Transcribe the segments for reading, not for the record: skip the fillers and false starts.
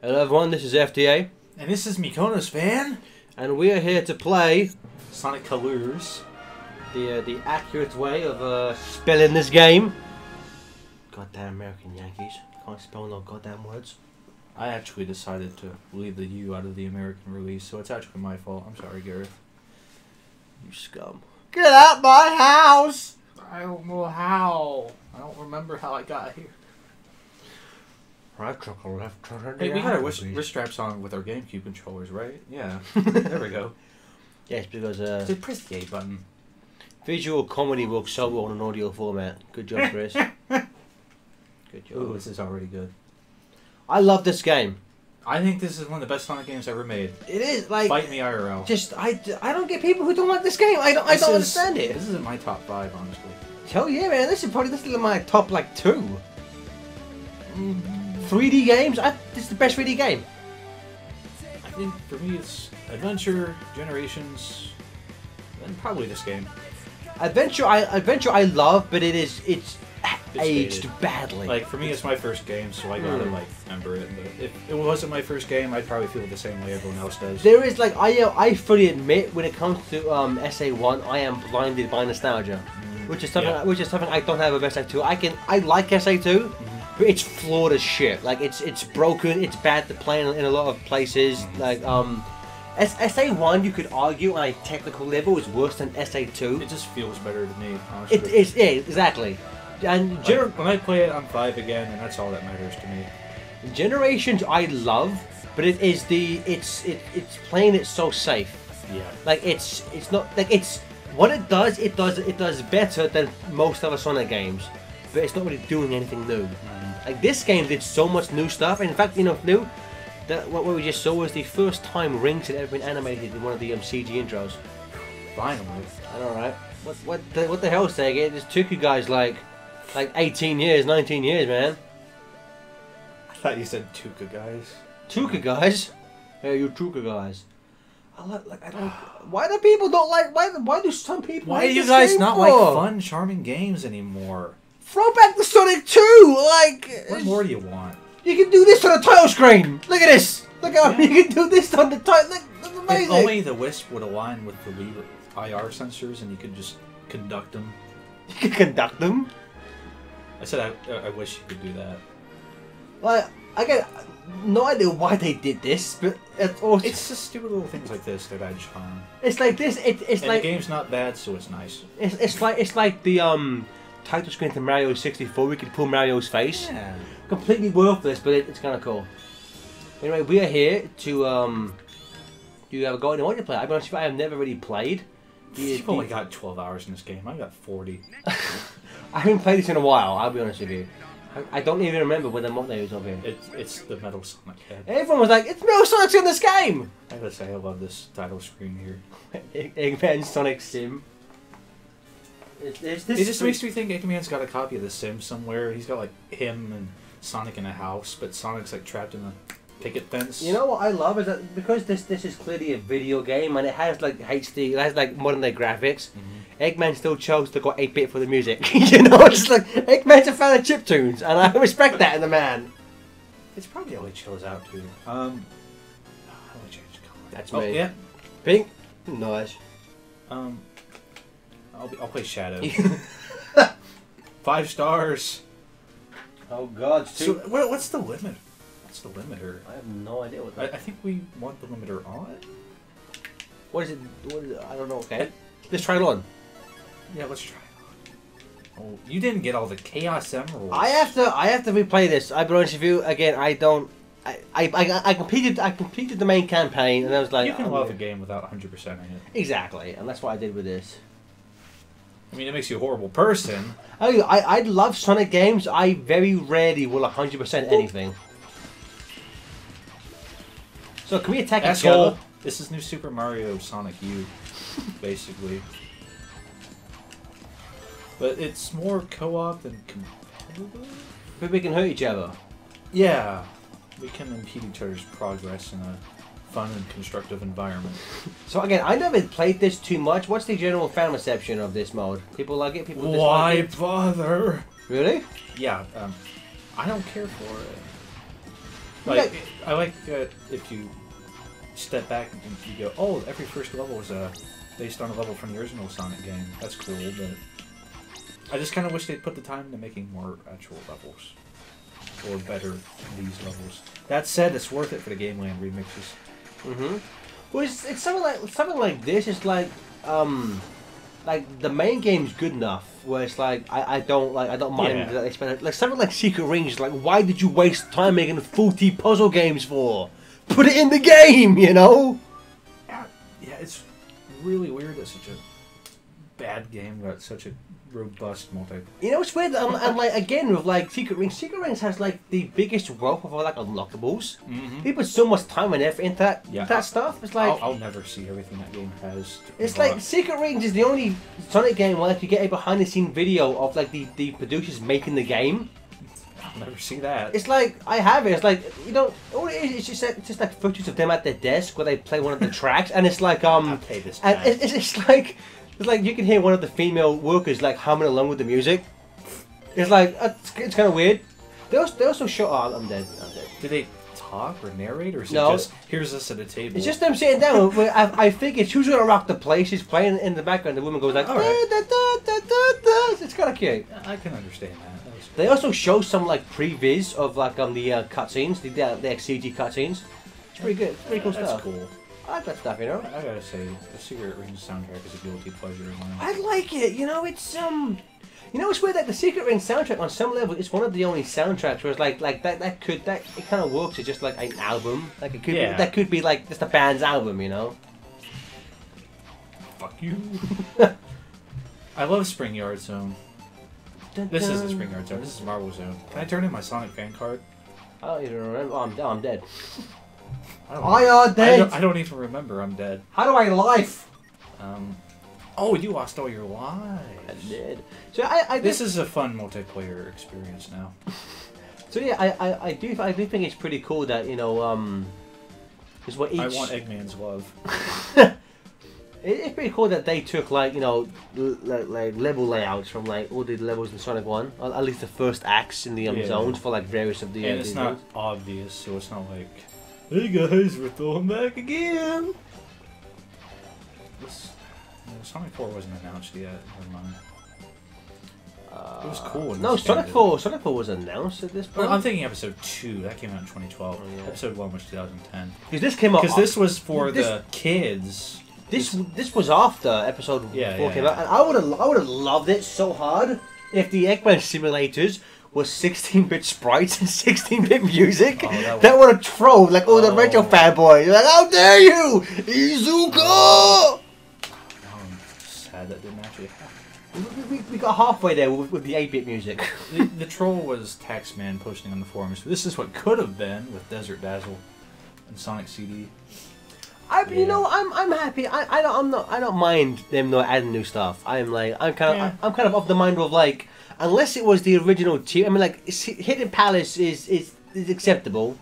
Hello everyone, this is FDA. And this is Mikono's fan. And we are here to play Sonic Colors. the accurate way of spelling this game. Goddamn American Yankees. Can't spell no goddamn words. I actually decided to leave the U out of the American release, so it's actually my fault. I'm sorry, Gareth. You scum. Get out my house! I don't know how. I don't remember how I got here. Right truck, left truck. Hey, we got our wrist straps on with our GameCube controllers, right? Yeah. There we go. Yes, because Just press the A button. visual comedy works so well in an audio format. Good job, Chris. Good job. Ooh, this is already good. I love this game. I think this is one of the best Sonic games ever made. It is like Fight me IRL. I don't get people who don't like this game. I don't understand it. This is in my top 5, honestly. Hell yeah, man! This is in my top like 2. 3D games. This is the best 3D game. I think for me it's Adventure, Generations, and probably this game. Adventure I love, but it's aged dated. badly. Like for me, it's my first game, so I gotta like remember it. But if it wasn't my first game, I'd probably feel the same way everyone else does. There is like I fully admit when it comes to SA1, I am blinded by nostalgia, which is something I don't have with SA2. I like SA2. But it's flawed as shit. Like it's broken. It's bad to play in a lot of places. Like SA1, you could argue on a technical level is worse than SA2. It just feels better to me, honestly. It is, yeah, exactly. And like, when I play it on 5 again, and that's all that matters to me. Generations I love, but it's playing it so safe. Yeah. Like it's not like it's what it does. It does better than most other Sonic games, but it's not really doing anything new. Like this game did so much new stuff. And in fact, new. That what we just saw was the first time rings had ever been animated in one of the CG intros. Finally. I know, right? What the hell, Sega? This took you guys like 18 years, 19 years, man. I thought you said Tuca guys. Tuca guys? Hey, you Tuca guys. I don't. Why do people don't like? Why do some people? Why hate do you this guys game not for? like fun, charming games anymore? Throw back the Sonic 2! Like... What more do you want? You can do this on the title screen! Look at this! Look how you can do this on the title... Look, that's amazing! If only the Wisp would align with the IR sensors and you could just conduct them. You can conduct them? I said I wish you could do that. Like, I get no idea why they did this, but it's also... It's just stupid little things like this that add charm. It's like this, it's and like... the game's not bad, so it's nice. It's like the, title screen to Mario 64, we could pull Mario's face. Yeah. Completely worthless, but it's kind of cool. Anyway, we are here to, do you have a go into what you play? I'll be honest with you, I have never really played. You've only got 12 hours in this game. I've got 40. I haven't played this in a while, I'll be honest with you. I don't even remember when the mod was over here. It's the Metal Sonic head. Everyone was like, it's Metal Sonic's in this game! I gotta say, I love this title screen here. Eggman Sonic Sim. It just makes me think Eggman's got a copy of The Sims somewhere. He's got like him and Sonic in a house, but Sonic's like trapped in a picket fence. You know what I love is that because this is clearly a video game and it has like HD, it has like modern day graphics. Eggman still chose to go 8-bit for the music. You know, it's like Eggman's a fan of chiptunes, and I respect that in the man. It's probably how he chills out too. How do I change color? That's me. Yeah. Pink. Nice. I'll play Shadow. 5 stars. Oh God. So what's the limit? What's the limiter? I have no idea what I think we want the limiter on. What is it? I don't know. Okay. Let's try it on. Yeah, let's try it on. Oh, you didn't get all the Chaos Emeralds. I have to replay this. I'll be honest with you. Again, I don't. I completed the main campaign, and I was like, you can love a game without 100%ing it. Exactly, and that's what I did with this. I mean, it makes you a horrible person. I love Sonic games. I very rarely will 100% anything. So can we attack each other? This is New Super Mario Sonic U, basically. But it's more co-op than competitive. But we can hurt each other. Yeah, we can impede each other's progress in a fun and constructive environment. So again, I never played this too much. What's the general fan reception of this mode? People like it? People dislike Why it? bother? Really? Yeah, I don't care for it. Like, I like that if you step back and you go, oh, every first level was based on a level from the original Sonic game. That's cool, but I just kind of wish they'd put the time into making more actual levels. Or better these levels. That said, it's worth it for the Game Land remixes. Mm-hmm. Well, it's something like this. It's like the main game's good enough where it's like I don't mind that they spend like something like Secret Rings. Like, why did you waste time making 40 puzzle games for? Put it in the game, you know. Yeah, it's really weird that such a bad game got such a robust multiplayer. You know, it's weird. And like again with like Secret Rings has like the biggest wealth of like unlockables. Mm-hmm. They put so much time and effort into that stuff. It's like I'll never see everything that game has. It's like Secret Rings is the only Sonic game where like you get a behind the scene video of like the producers making the game. I'll never see that. It's like I have it. It's like you know all it is. It's just like footage of them at their desk where they play one of the tracks, and it's like I'll pay this and back. it's like you can hear one of the female workers like humming along with the music. It's like it's kind of weird. They also show. Oh, I'm dead. Do they talk or narrate, or is No. it just here's us at a table? It's just them sitting down. I figured who's gonna rock the place. She's playing in the background. The woman goes like, All right. da, da, da, da, da. It's kind of cute. I can understand that. That was They also show some like previs of like the cutscenes, the CG cutscenes. It's pretty good. It's pretty cool That's stuff. cool. I like that stuff, you know. I gotta say, the Secret Rings soundtrack is a guilty pleasure of mine. I like it. You know, it's you know, it's weird that the Secret Rings soundtrack on some level it's one of the only soundtracks where it's like that it kind of works as just like an album. Like it could Yeah. that could be like just a band's album, you know. Fuck you. I love Spring Yard Zone. This isn't Spring Yard Zone. This is Marble Zone. Can I turn in my Sonic fan card? I don't even remember. Oh, I'm dead. I are dead. I don't even remember. I'm dead. How do I life? Oh, you lost all your lives. I did. So I This is a fun multiplayer experience now. So yeah, I do think it's pretty cool that you know is what each. I want Eggman's love. It's pretty cool that they took like you know like level layouts from like all the levels in Sonic 1, or at least the first acts in the Yeah. zones for like various of the. And it's these not zones. obvious, so it's not like, hey guys, we're throwing back again. Sonic 4 wasn't announced yet. Never mind. It was cool. when No, it Sonic expanded. 4 was announced at this point. Well, I'm thinking Episode 2. That came out in 2012. Oh, yeah. Episode 1 was 2010. Because this came out. Because this was for this- the kids. This was after Episode 4 Yeah, came yeah. out, and I would have loved it so hard if the Eggman simulators was 16-bit sprites and 16-bit music. Oh, that would have trolled like all the Oh. retro fanboys. Like, how dare you, Izuka! I'm sad that didn't actually happen. We got halfway there with the 8-bit music. The troll was Taxman posting on the forums. This is what could have been with Desert Dazzle and Sonic CD. You know, I'm happy. I don't mind them not adding new stuff. I'm kind of the mind of like, unless it was the original team. I mean, like Hidden Palace is acceptable,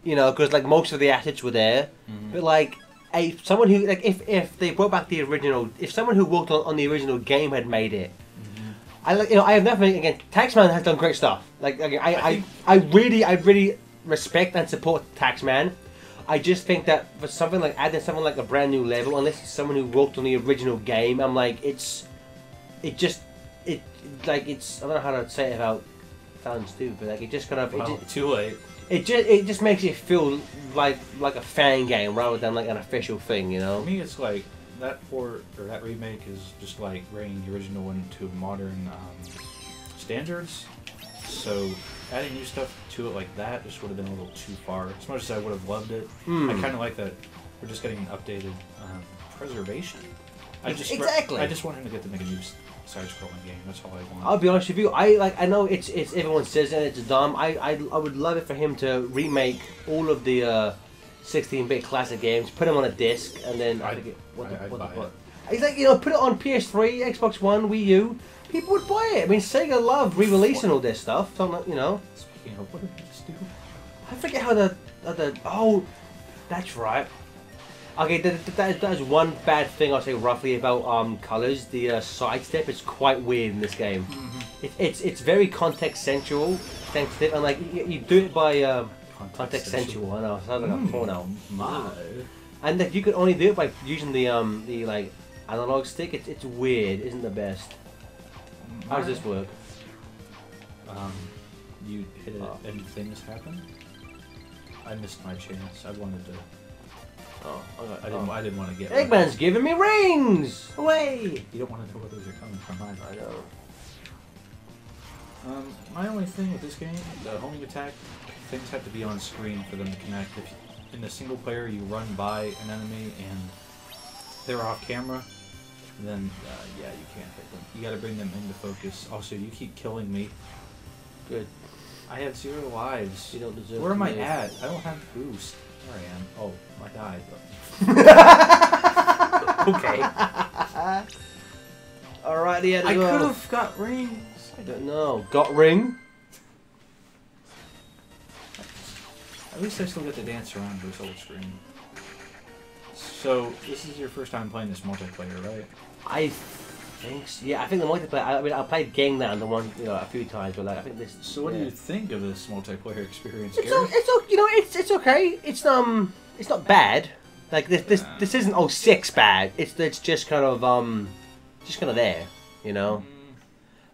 you know, because like most of the assets were there. But like someone who like if they brought back the original, if someone who worked on the original game had made it. I have nothing against Taxman has done great stuff. Like I really respect and support Taxman. I just think that for something like adding something like a brand new level, unless it's someone who worked on the original game, I'm like I don't know how to say it without sounding stupid, but like it just kind of Too late. it just makes it feel like a fan game rather than like an official thing, you know. For me, it's like that port or that remake is just like bringing the original one to modern standards. So adding new stuff to it like that just would have been a little too far. As much as I would have loved it, I kind of like that we're just getting an updated preservation. I just want him to get to make a new side-scrolling game. That's all I want. I'll be honest with you. I know it's everyone says it, it's dumb. I would love it for him to remake all of the 16-bit classic games, put them on a disc, and then I'd buy it. He's like, you know, put it on PS3, Xbox One, Wii U. People would buy it. I mean, Sega love re-releasing all this stuff. So, you know. Speaking of, what did they just do? I forget how the oh, that's right. Okay, that is one bad thing I'll say roughly about colors. The sidestep is quite weird in this game. It's very context sensitive, and like you do it by Context sensual. I know. Sounds like a porno. My. And that you could only do it by using the like analog stick. It's weird. Isn't the best. How does this work? You hit it and things happen. I missed my chance. I wanted to. Oh, I didn't want to get. Eggman's giving me rings. Away. You don't want to know where those are coming from either. I know. My only thing with this game, the homing attack, things have to be on screen for them to connect. If in the single player you run by an enemy and they're off camera, then yeah, you can't hit them. You got to bring them into focus. Also, you keep killing me. Good. I have 0 lives. You don't deserve. Where am I at? I don't have boost. There I am. Oh, I died. Okay. Alright, yeah. I could have got rings. I don't know. Got ring? At least I still get to dance around this old screen. So, this is your first time playing this multiplayer, right? I think so. Yeah, I think the multiplayer. I mean, I played Gangland the one, a few times, but like, I think this. So, what do you think of this multiplayer experience, It's Gareth? it's okay. It's not bad. Like this isn't 06 bad. It's just kind of there,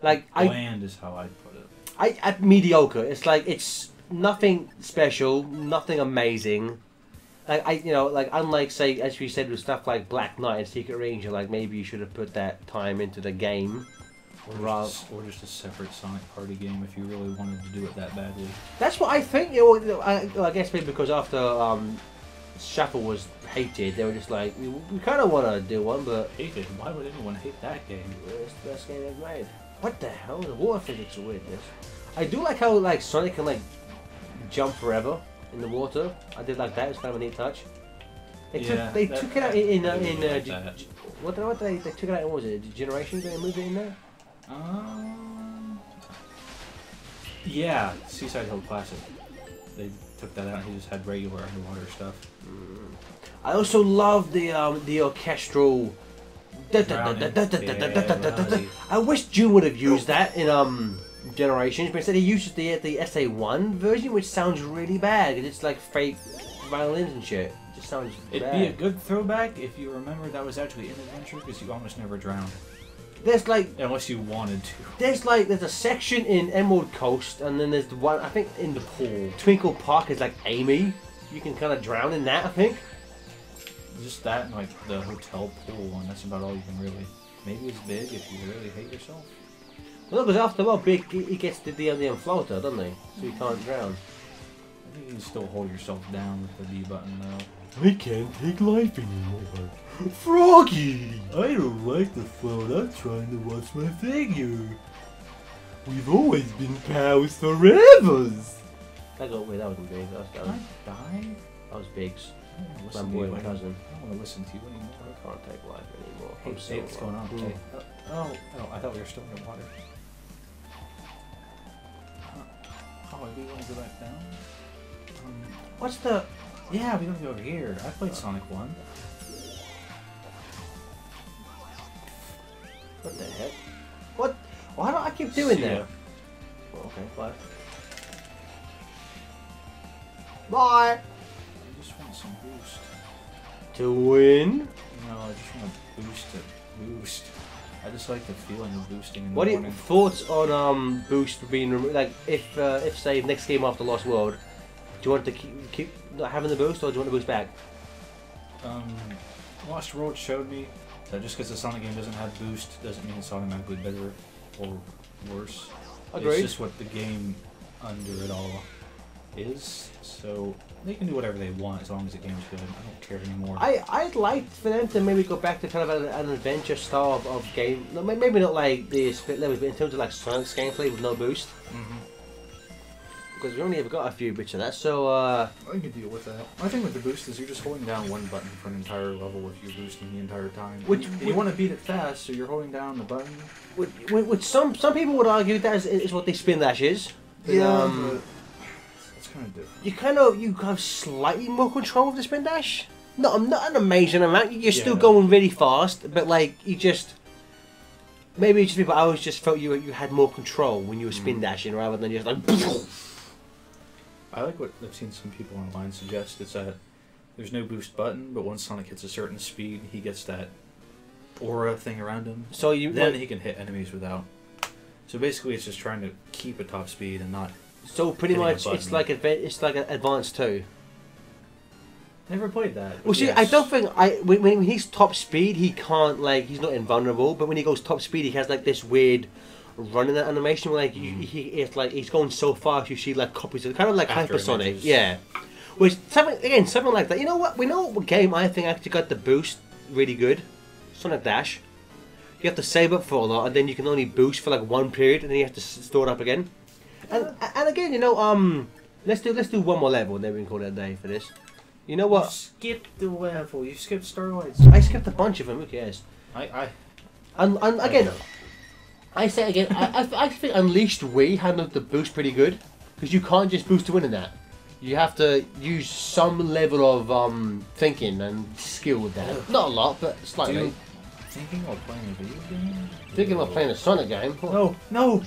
Like bland is how I'd put it. I mediocre. It's like it's nothing special, nothing amazing. Like unlike say as we said with stuff like Black Knight and Secret Ranger, like maybe you should have put that time into the game. Or just a separate Sonic Party game if you really wanted to do it that badly. That's what I think. I guess maybe because after Shuffle was hated, they were just like, we kind of want to do one, but Hated? Why would anyone hate that game? it's the best game they've made. What the hell? The water physics are weirdness. I do like how like Sonic can like jump forever in the water. I did like that. It's kind of a neat touch. They took it out in what they took it out in, what was it? Generations? They moved it in there. Yeah, Seaside Hill Classic. They took that out. He just had regular underwater stuff. I also love the orchestral. I wish June would have used that in Generations, but instead he uses the SA1 version, which sounds really bad. It's like fake violins and shit. It just sounds It'd bad. be a good throwback if you remember that was actually in Adventure, because you almost never drowned. There's like unless you wanted to. There's a section in Emerald Coast, and then there's the one I think in the pool. Twinkle Park is like Amy. You can kind of drown in that, I think. Just that and like the hotel pool, and that's about all you can really. Maybe it's big if you really hate yourself. Well, because after a while, Big he gets the DMDM floater, doesn't he? So you can't drown. I think you can still hold yourself down with the B button though. I can't take life anymore. Froggy! I don't like the float. I'm trying to watch my figure. We've always been pals forever. That got weird. That wasn't Big. That was Big's. My boy and cousin. I don't want to listen to you anymore. I can't take life anymore. Hey, what's going on? Hey. Oh, I thought we were still in the water. Oh, do we want to go back down? What's the? Yeah, we're gonna go over here. I played Sonic 1. What the heck? What? Why do I keep doing that? Ya. Oh, okay, bye. Bye. I just want some boost. To win. No, I just want to boost it. Boost. I just like the feeling of boosting in the What are your morning. thoughts on boost being removed? Like, if say next game after Lost World, do you want to keep not having the boost, or do you want the boost back? Lost World showed me that just because the Sonic game doesn't have boost doesn't mean it's automatically better or worse. Agreed. It's just what the game under it all is. So they can do whatever they want as long as the game's good. I don't care anymore. I'd like for them to maybe go back to kind of an adventure style of game. No, maybe not like the split levels, but in terms of like Sonic's gameplay with no boost. Because we only ever got a few bits of that, so I can deal with that. My thing with the boost is you're just holding down one button for an entire level if you're boosting the entire time. You want to beat it fast, so you're holding down the button. with some people would argue that is what the spin dash is. Yeah, but it's kind of different. You have slightly more control of the spin dash. Not an amazing amount. You're still Yeah. going really fast, but like you just maybe it's just people. I always just felt you had more control when you were spin dashing rather than just like. I like what I've seen some people online suggest. It's that there's no boost button, but once Sonic hits a certain speed, he gets that aura thing around him. So you Then he can hit enemies without. So basically, it's just trying to keep a top speed and not. so pretty hitting a much button. it's like an Advance 2. Never played that. Well, see, yes. I don't think when he's top speed, he can't he's not invulnerable. But when he goes top speed, he has like this weird running animation where it's like he's going so fast. You see like copies of kind of like After Hypersonic, images. yeah. Which something like that. You know what? We know what game I think actually got the boost really good. Sonic Dash. You have to save up for a lot, and then you can only boost for like one period, and then you have to store it up again. And again, let's do one more level, and then we can call it a day for this. You know You what? skipped the level. You skipped Starlight. I skipped a bunch of them. Who cares? And again, I say again, I think Unleashed Wii handled the boost pretty good because you can't just boost to win in that. You have to use some level of thinking and skill with that. Not a lot, but slightly. Dude, thinking while playing a video game? Thinking about playing a Sonic game. No, no!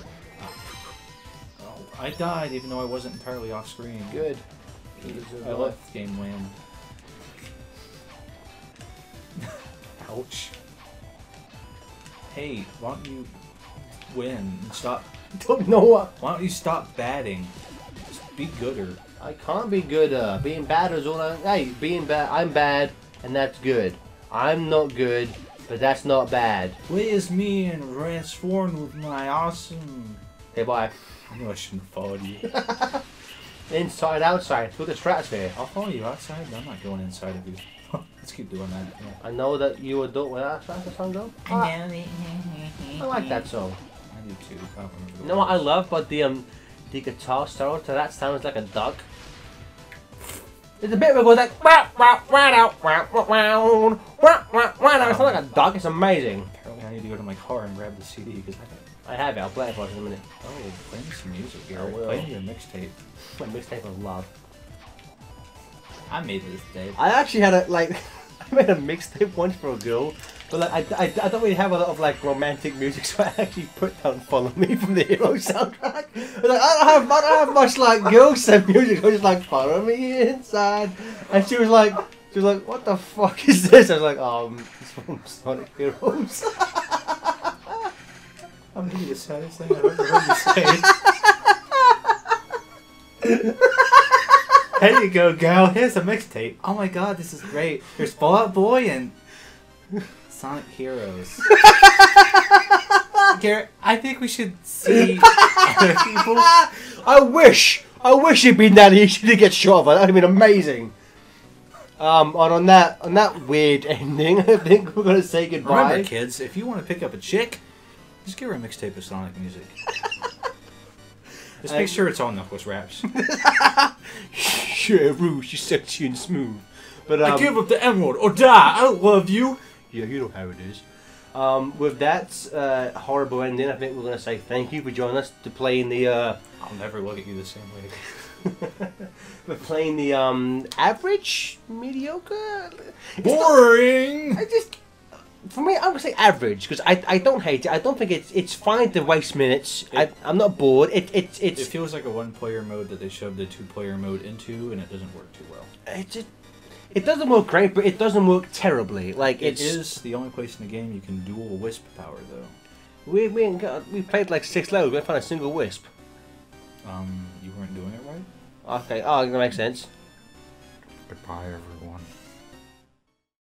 Oh, I died even though I wasn't entirely off screen. Good. I left game land. Ouch. Hey, why don't you win and stop? Don't know what. Why don't you stop batting? Just be gooder. I can't be good. Being bad is all I. Hey, being bad. I'm bad, and that's good. I'm not good, but that's not bad. Where's me and transformed with my awesome? Hey, bye. I knew I shouldn't have followed you. Inside, outside, through the stratosphere. I'll follow you outside. I'm not going inside of you. Let's keep doing that. Yeah. I know that you adult. Where that song go? I like that song. I do too. I don't remember the You know what I words. love? But the guitar solo to that sounds like a duck. There's a bit where it goes like wow wow wow wow wow wow wow wow wow. It's not like a duck. It's amazing. Apparently, I need to go to my car and grab the CD because I have it. I'll play it for us in a minute. oh, play me some music here. I will. Play me your mixtape. My mixtape of love. I made this tape. I actually had I made a mixtape once for a girl, but like I don't really have a lot of like romantic music, so I actually put down "Follow Me" from the Hero soundtrack. I was like, I don't have much like girl set music. I was just like, "Follow me inside," and she was like, "What the fuck is this?" I was like, it's from Sonic Heroes. I'm gonna be the saddest thing I've ever heard you say. Here you go, girl. Here's a mixtape. Oh my god, this is great. There's Fallout Boy and Sonic Heroes. Garrett, I think we should see other people. I wish it'd been that easy to get shot. That would have been amazing. And on that weird ending, I think we're gonna say goodbye. Remember, kids, if you want to pick up a chick, just give her a mixtape of Sonic music. Just make sure it's all Knuckles raps. Sure, Roo, she's sexy and smooth. But I give up the emerald or die. I don't love you. yeah, you know how it is. With that horrible ending, I think we're gonna say thank you for joining us to play in the. I'll never look at you the same way. We're playing the average, mediocre. Boring. For me, I'm gonna say average because I don't hate it. I don't think it's fine to waste minutes. I'm not bored. It It's feels like a one-player mode that they shoved the two-player mode into, and it doesn't work too well. it doesn't work great, but it doesn't work terribly. Like It is the only place in the game you can dual wisp power, though. we played like 6 levels. We didn't find a single wisp. You weren't doing it right. Okay, that makes sense. Goodbye, everyone.